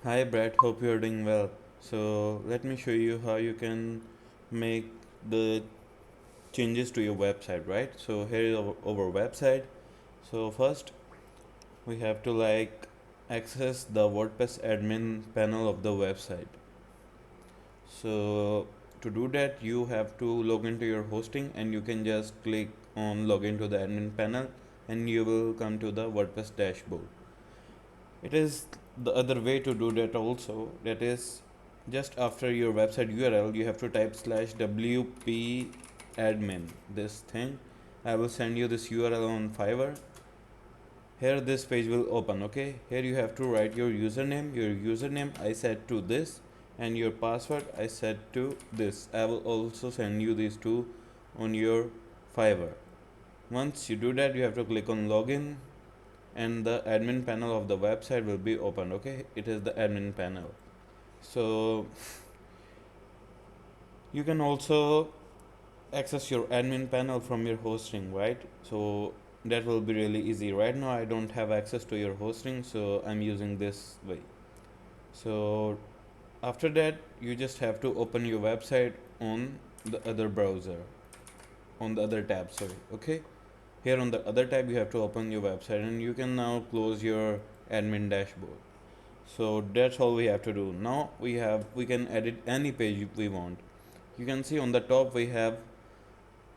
Hi Brett, hope you're doing well. So let me show you how you can make the changes to your website, right? So here is our website. So first we have to access the WordPress admin panel of the website. So to do that you have to log into your hosting and you can just click on login to the admin panel and you will come to the WordPress dashboard. It is the other way to do that also. That is, just after your website URL, you have to type /wp admin. This thing, I will send you this URL on Fiverr. Here, this page will open. Okay, here you have to write your username. Your username I set to this, and your password I set to this. I will also send you these two on your Fiverr. Once you do that, you have to click on login and the admin panel of the website will be opened. Okay, it is the admin panel. So you can also access your admin panel from your hosting, right? So that will be really easy. Right now I don't have access to your hosting, so I'm using this way. So after that you just have to open your website on the other browser, on the other tab, sorry. Okay, here on the other tab you have to open your website and you can now close your admin dashboard. So that's all we have to do. Now we can edit any page we want. You can see on the top we have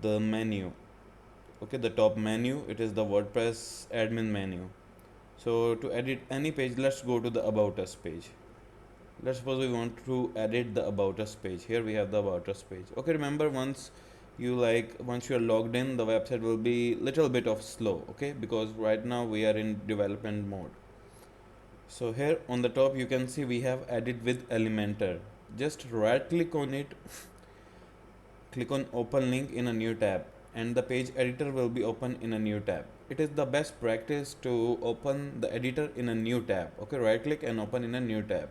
the menu. Okay, the top menu, it is the WordPress admin menu. So to edit any page, let's go to the about us page. Let's suppose we want to edit the about us page. Here we have the about us page. Okay, remember once you are logged in, the website will be little bit of slow. Okay, because right now we are in development mode. So here on the top you can see we have edit with Elementor. Just right click on it, click on open link in a new tab and the page editor will be open in a new tab. It is the best practice to open the editor in a new tab. Okay, right click and open in a new tab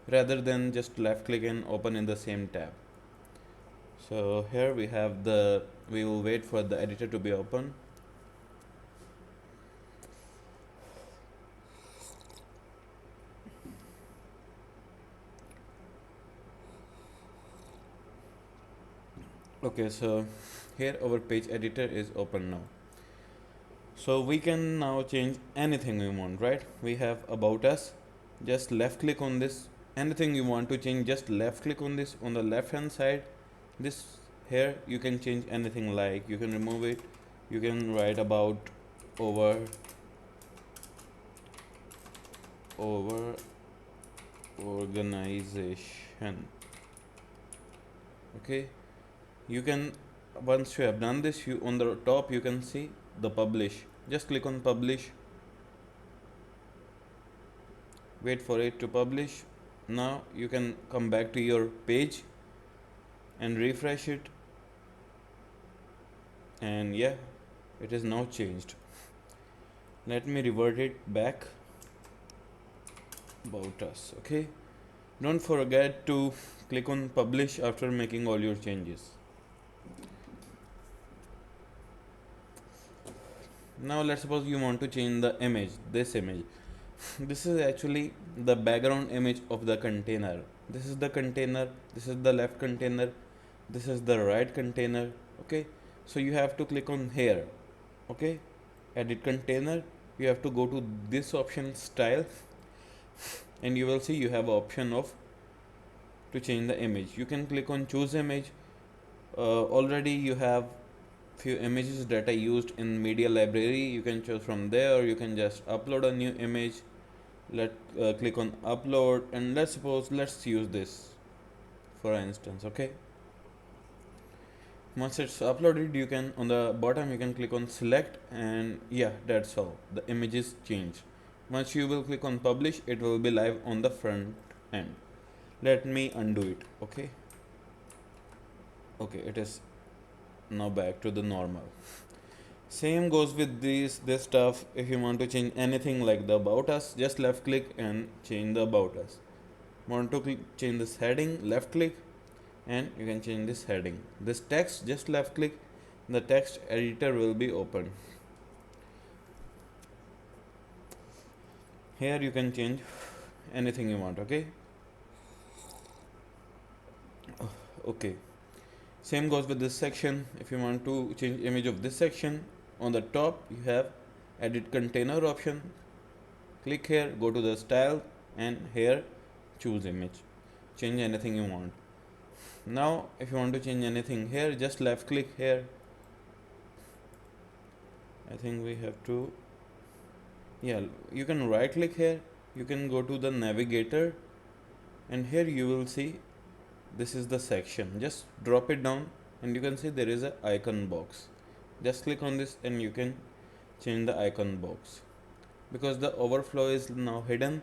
rather than just left click and open in the same tab. So here we will wait for the editor to be open. Okay, so here our page editor is open now. So we can now change anything we want, right? We have about us. Just left click on this. Anything you want to change, just left click on this. On the left hand side, this here you can change anything, like you can remove it. You can write about over organization. Okay, you can, once you have done this, you on the top you can see the publish. Just click on publish, wait for it to publish. Now you can come back to your page and refresh it, and yeah, it is now changed. Let me revert it back. About us. Okay, don't forget to click on publish after making all your changes. Now let's suppose you want to change the image, this image. This is actually the background image of the container. This is the container, this is the left container, this is the right container. Okay, so you have to click on here. Okay, edit container, you have to go to this option, style, and you will see you have option of to change the image. You can click on choose image. Already you have few images that I used in media library. You can choose from there, or you can just upload a new image. Let click on upload, and let's use this for instance. Okay, once it's uploaded, you can, on the bottom you can click on select, and yeah, that's all, the image is changed. Once you will click on publish, it will be live on the front end. Let me undo it. Okay, it is now back to the normal. Same goes with this stuff. If you want to change anything like the about us, just left click and change the about us. Want to change this heading, left click and you can change this heading. This text, just left click, the text editor will be open. Here you can change anything you want. Okay, same goes with this section. If you want to change image of this section, on the top you have edit container option. Click here, go to the style, and here choose image, change anything you want. Now if you want to change anything here, just left click here. I think we have to, yeah, you can right click here, you can go to the navigator, and here you will see this is the section. Just drop it down and you can see there is a icon box. Just click on this and you can change the icon box. Because the overflow is now hidden,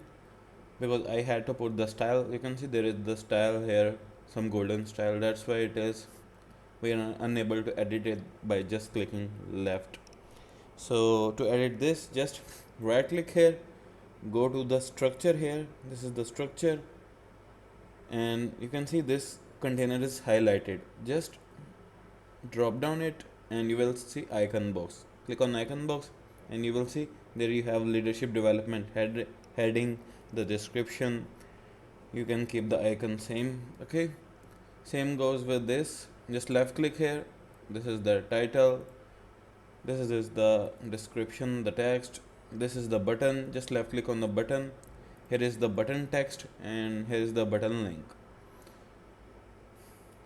because I had to put the style, you can see there is the style here, some golden style, that's why it is, we are unable to edit it by just clicking left. So to edit this, just right click here, go to the structure here, this is the structure, and you can see this container is highlighted. Just drop down it and you will see icon box. Click on icon box and you will see there you have leadership development heading, the description. You can keep the icon same. Okay, same goes with this. Just left click here, this is the title, this is the description, the text, this is the button. Just left click on the button, here is the button text, and here is the button link.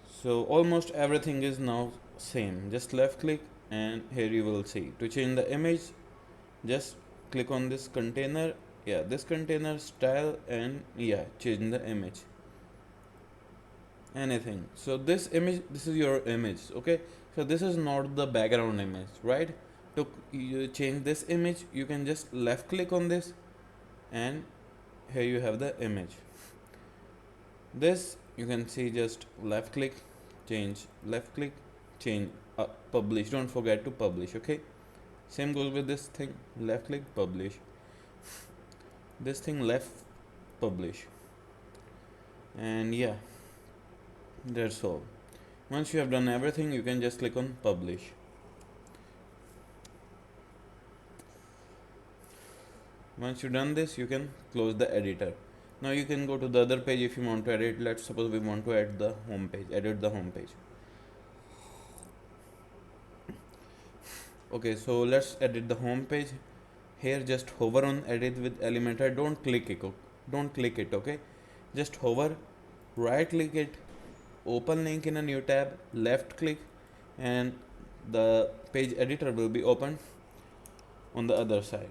So almost everything is now same. Just left click and here you will see. To change the image, just click on this container, yeah, this container style, and yeah, change the image, anything. So this image, this is your image. Okay, so this is not the background image, right? To you change this image, you can just left click on this and here you have the image. This you can see, just left click, change, left click, change, publish. Don't forget to publish. Okay, same goes with this thing, left click, publish, this thing, left, publish, and yeah, that's all. Once you have done everything, you can just click on publish. Once you've done this, you can close the editor. Now you can go to the other page if you want to edit. Let's suppose we want to add the home page, edit the home page. Okay, so let's edit the home page. Here just hover on edit with Elementor, don't click it, okay? Just hover, right click it, open link in a new tab, left click, and the page editor will be opened on the other side.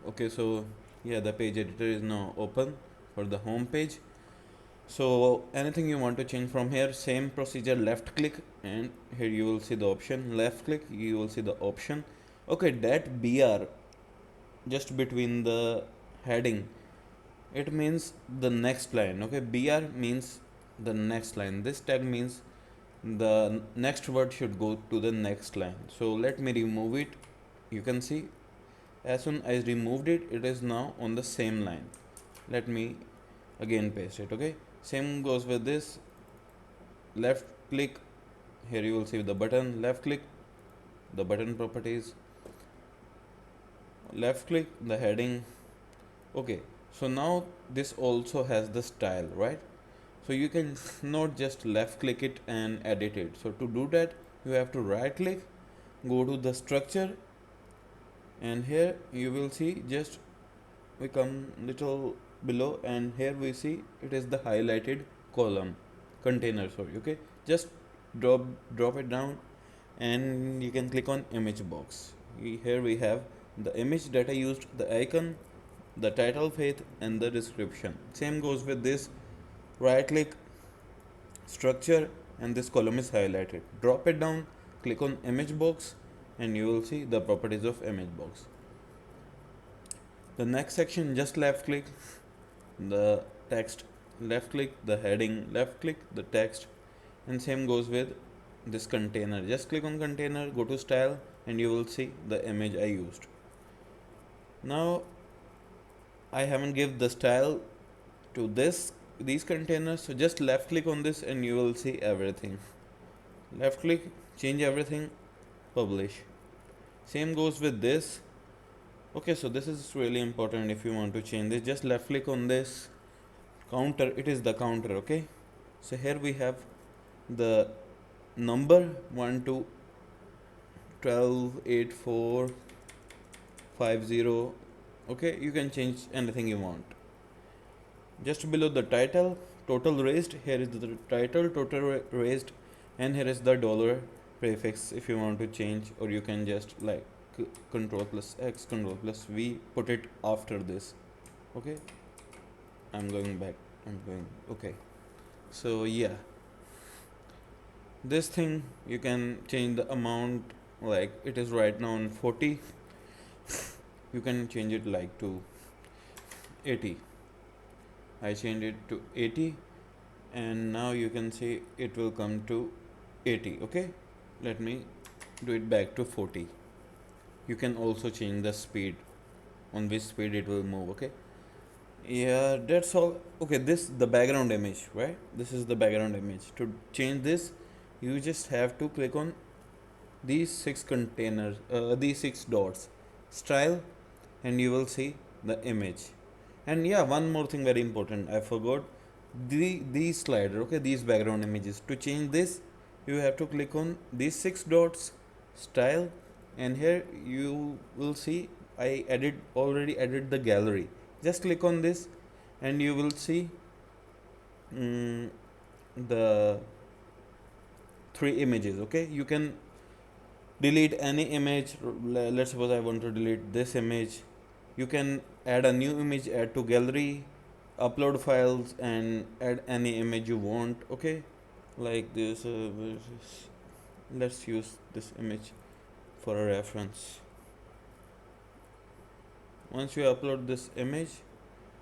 Okay, so yeah, the page editor is now open for the home page. So anything you want to change from here, same procedure, left click, and here you will see the option, left click, you will see the option. Okay, that BR just between the heading, it means the next line. Okay, BR means the next line, this tag means the next word should go to the next line. So let me remove it. You can see as soon as I removed it, it is now on the same line. Let me again paste it. Okay, same goes with this, left click, here you will see the button, left click, the button properties, left click, the heading. Okay, so now this also has the style, right? So you can not just left click it and edit it. So to do that, you have to right click, go to the structure, and here you will see, just we come little below, and here we see it is the highlighted column container, sorry. Okay, just drop it down and you can click on image box. Here we have the image that I used, the icon, the title, faith, and the description. Same goes with this, right click, structure, and this column is highlighted. Drop it down, click on image box, and you will see the properties of image box. The next section, just left click, the text, left click, the heading, left click, the text, and same goes with this container. Just click on container, go to style, and you will see the image I used. Now I haven't give the style to these containers, so just left click on this and you will see everything. Left click, change everything, publish. Same goes with this. Okay, so this is really important. If you want to change this, just left click on this counter. It is the counter. Okay, so here we have the number 1 to 12 8 4 5 0. Okay, you can change anything you want. Just below the title, total raised, here is the title, total raised, and here is the dollar prefix if you want to change, or you can just like control plus X, control plus V, put it after this. Okay, I'm going back. Okay. So yeah, this thing you can change the amount, like it is right now on 40. You can change it like to 80. I changed it to 80, and now you can see it will come to 80. Okay, let me do it back to 40. You can also change the speed, on which speed it will move. Okay, yeah, that's all. Okay, this the background image, right? This is the background image. To change this, you just have to click on these six containers, these six dots, style, and you will see the image. And yeah, one more thing very important, I forgot, these slider. Okay, these background images. To change this, you have to click on these six dots, style, and here you will see I already added the gallery. Just click on this and you will see the three images. Okay, you can delete any image. Let's suppose I want to delete this image. You can add a new image, add to gallery, upload files, and add any image you want. Okay, like this. Let's use this image for a reference. Once you upload this image,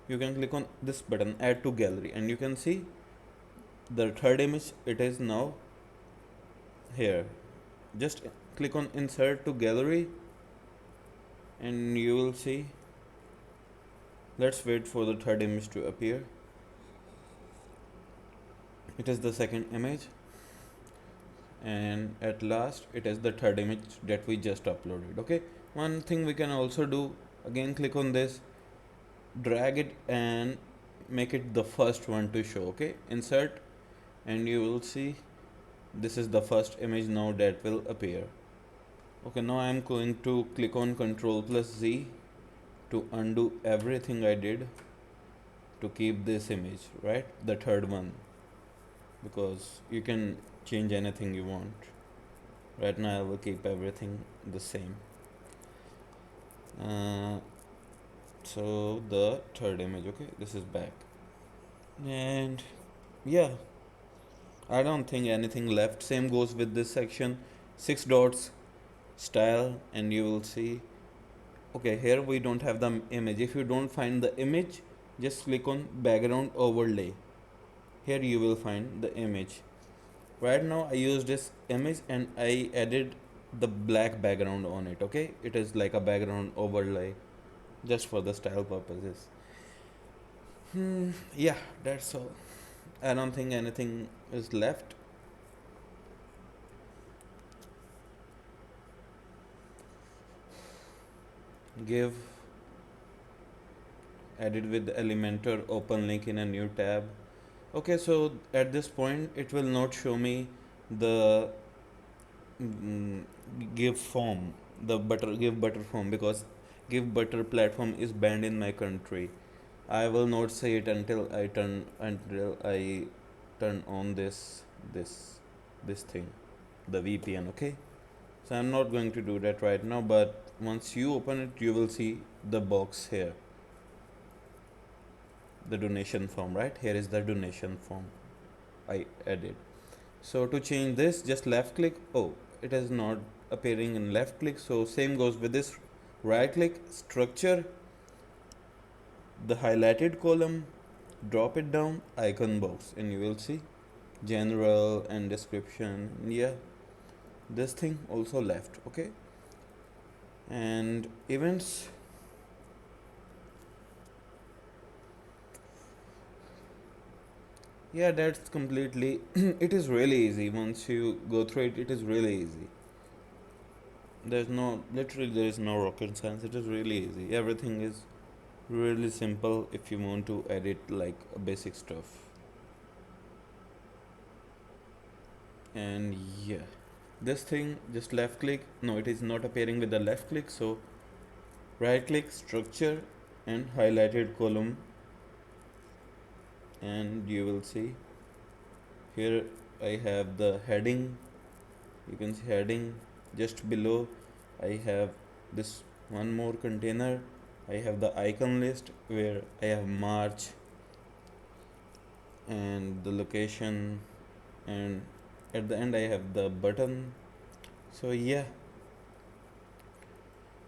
you can click on this button, add to gallery, and you can see the third image. It is now here. Just click on insert to gallery and you will see. Let's wait for the third image to appear. It is the second image, and at last it is the third image that we just uploaded. Okay, one thing we can also do, again click on this, drag it and make it the first one to show. Okay, insert, and you will see this is the first image now that will appear. Okay, now I am going to click on Ctrl plus Z to undo everything I did to keep this image, right? The third one, because you can change anything you want. Right now I will keep everything the same. So the third image, okay, this is back. And yeah, I don't think anything left. Same goes with this section, 6 dots, style, and you will see. Okay, here we don't have the image. If you don't find the image, just click on background overlay. Here you will find the image. Right now I use this image and I added the black background on it. Okay, it is like a background overlay just for the style purposes. Yeah, that's all. I don't think anything is left. Give edit with Elementor, open link in a new tab. Okay, so at this point it will not show me the give form, the give butter form, because give butter platform is banned in my country. I will not say it until I turn on this thing, the VPN. Okay, so I'm not going to do that right now, but once you open it you will see the box here, the donation form. Right here is the donation form I added. So to change this, just left click. Oh, it is not appearing in left click, so same goes with this. Right click, structure, the highlighted column, drop it down, icon box, and you will see general and description. Yeah, this thing also left. Okay, and events, yeah, that's completely it is really easy. Once you go through it, it is really easy. There's no, literally there is no rocket science. It is really easy. Everything is really simple if you want to edit like basic stuff. And yeah, this thing, just left click, no, it is not appearing with the left click, so right click, structure, and highlighted column, and you will see here I have the heading. You can see heading. Just below I have this one more container. I have the icon list where I have March and the location, and at the end I have the button. So yeah,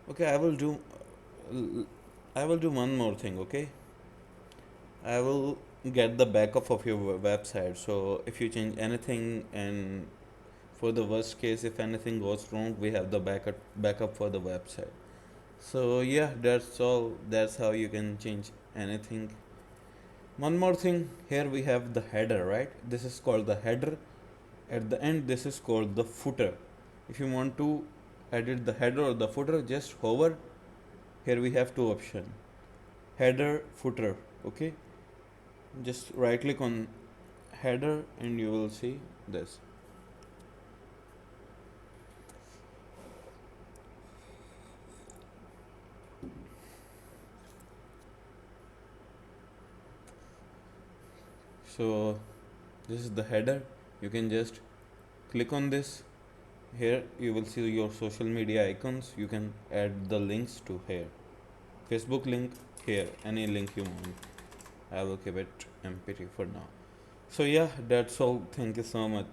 okay, I will do one more thing. Okay, I will get the backup of your website. So if you change anything, and for the worst case, if anything goes wrong, we have the backup for the website. So yeah, that's all. That's how you can change anything. One more thing, here we have the header, right? This is called the header. At the end, this is called the footer. If you want to edit the header or the footer, just hover. Here we have two options: header, footer. Okay, just right click on header and you will see this. So this is the header. You can just click on this. Here you will see your social media icons. You can add the links to here. Facebook link here, any link you want. I will keep it empty for now. So yeah, that's all. Thank you so much.